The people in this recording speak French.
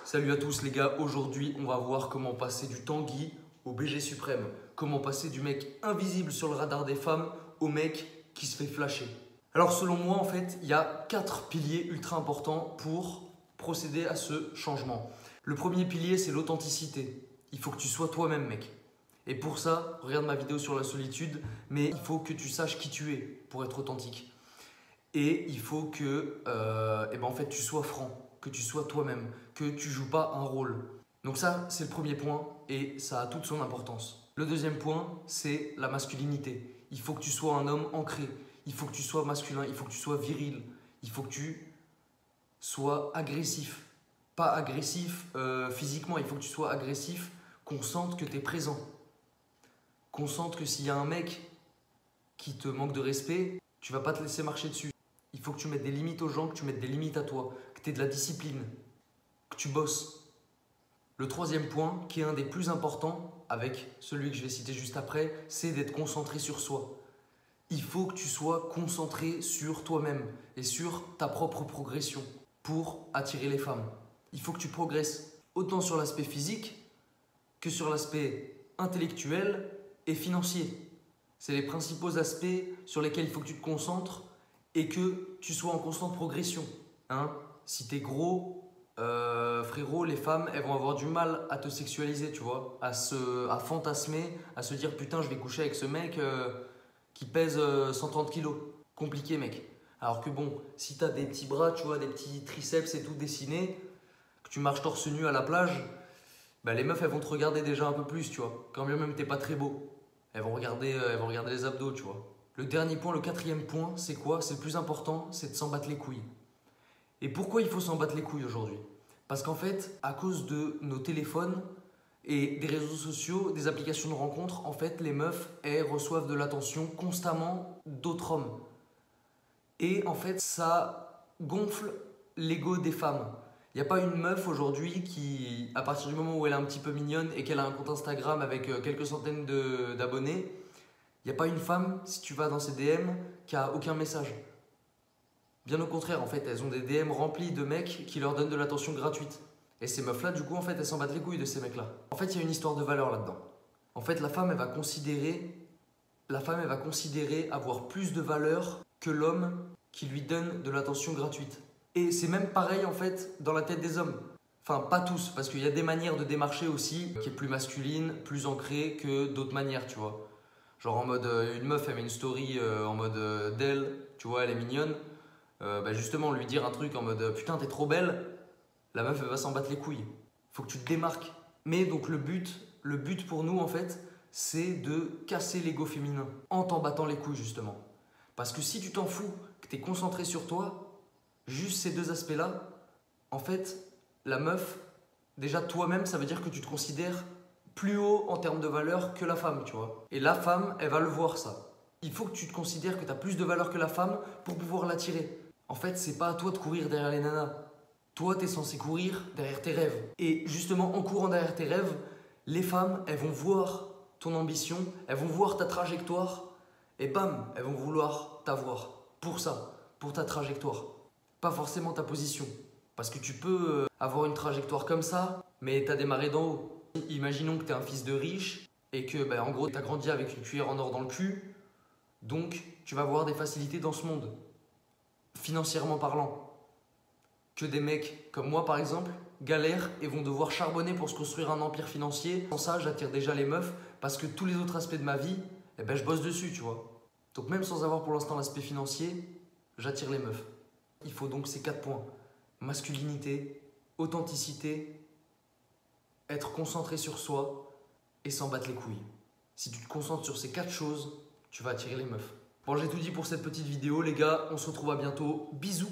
Salut à tous les gars, aujourd'hui on va voir comment passer du Tanguy au BG suprême. Comment passer du mec invisible sur le radar des femmes au mec qui se fait flasher. Alors selon moi en fait, il y a 4 piliers ultra importants pour procéder à ce changement. Le premier pilier c'est l'authenticité. Il faut que tu sois toi-même mec. Et pour ça, regarde ma vidéo sur la solitude, mais il faut que tu saches qui tu es pour être authentique. Et il faut que en fait, tu sois franc, que tu sois toi-même, que tu joues pas un rôle. Donc ça, c'est le premier point et ça a toute son importance. Le deuxième point, c'est la masculinité. Il faut que tu sois un homme ancré, il faut que tu sois masculin, il faut que tu sois viril, il faut que tu sois agressif. Pas agressif physiquement, il faut que tu sois agressif, qu'on sente que tu es présent. Qu'on sente que s'il y a un mec qui te manque de respect, tu vas pas te laisser marcher dessus. Il faut que tu mettes des limites aux gens, que tu mettes des limites à toi, que tu aies de la discipline, que tu bosses. Le troisième point, qui est un des plus importants, avec celui que je vais citer juste après, c'est d'être concentré sur soi. Il faut que tu sois concentré sur toi-même et sur ta propre progression pour attirer les femmes. Il faut que tu progresses autant sur l'aspect physique que sur l'aspect intellectuel et financier. C'est les principaux aspects sur lesquels il faut que tu te concentres et que tu sois en constante progression. Si tu es gros, frérot, les femmes, elles vont avoir du mal à te sexualiser, tu vois, à fantasmer, à se dire putain, je vais coucher avec ce mec qui pèse 130 kilos. Compliqué, mec. Alors que bon, si tu as des petits bras, tu vois, des petits triceps et tout dessinés, que tu marches torse nu à la plage, bah, les meufs, elles vont te regarder déjà un peu plus, tu vois. Quand bien même t'es pas très beau. Elles vont regarder les abdos, tu vois. Le dernier point, le quatrième point, c'est quoi? C'est le plus important, c'est de s'en battre les couilles. Et pourquoi il faut s'en battre les couilles aujourd'hui? Parce qu'en fait, à cause de nos téléphones et des réseaux sociaux, des applications de rencontres, en fait, les meufs, elles reçoivent de l'attention constamment d'autres hommes. Et en fait, ça gonfle l'ego des femmes. Il n'y a pas une meuf aujourd'hui qui, à partir du moment où elle est un petit peu mignonne et qu'elle a un compte Instagram avec quelques centaines d'abonnés, il n'y a pas une femme, si tu vas dans ses DM, qui a aucun message. Bien au contraire, en fait, elles ont des DM remplis de mecs qui leur donnent de l'attention gratuite. Et ces meufs-là, du coup, en fait, elles s'en battent les couilles de ces mecs-là. En fait, il y a une histoire de valeur là-dedans. En fait, la femme, elle va considérer avoir plus de valeur que l'homme qui lui donne de l'attention gratuite. Et c'est même pareil, en fait, dans la tête des hommes. Enfin, pas tous, parce qu'il y a des manières de démarcher aussi qui est plus masculine, plus ancrée que d'autres manières, tu vois. Genre en mode, une meuf, elle met une story en mode d'elle, tu vois, elle est mignonne. Justement, lui dire un truc en mode putain, t'es trop belle, la meuf, elle va s'en battre les couilles. Faut que tu te démarques. Mais donc, le but pour nous, en fait, c'est de casser l'ego féminin en t'en battant les couilles, justement. Parce que si tu t'en fous, que t'es concentré sur toi, juste ces deux aspects-là, en fait, la meuf, déjà toi-même, ça veut dire que tu te considères plus haut en termes de valeur que la femme, tu vois. Et la femme, elle va le voir ça. Il faut que tu te considères que tu as plus de valeur que la femme pour pouvoir l'attirer. En fait, c'est pas à toi de courir derrière les nanas. Toi, tu es censé courir derrière tes rêves. Et justement, en courant derrière tes rêves, les femmes, elles vont voir ton ambition, elles vont voir ta trajectoire et bam, elles vont vouloir t'avoir pour ça, pour ta trajectoire. Pas forcément ta position. Parce que tu peux avoir une trajectoire comme ça, mais tu as démarré d'en haut. Imaginons que tu es un fils de riche et que, en gros, tu as grandi avec une cuillère en or dans le cul. Donc, tu vas avoir des facilités dans ce monde, financièrement parlant. Que des mecs comme moi, par exemple, galèrent et vont devoir charbonner pour se construire un empire financier. Sans ça, j'attire déjà les meufs parce que tous les autres aspects de ma vie, je bosse dessus, tu vois. Donc, même sans avoir pour l'instant l'aspect financier, j'attire les meufs. Il faut donc ces 4 points. Masculinité, authenticité, être concentré sur soi et s'en battre les couilles. Si tu te concentres sur ces 4 choses, tu vas attirer les meufs. Bon, j'ai tout dit pour cette petite vidéo, les gars. On se retrouve à bientôt. Bisous!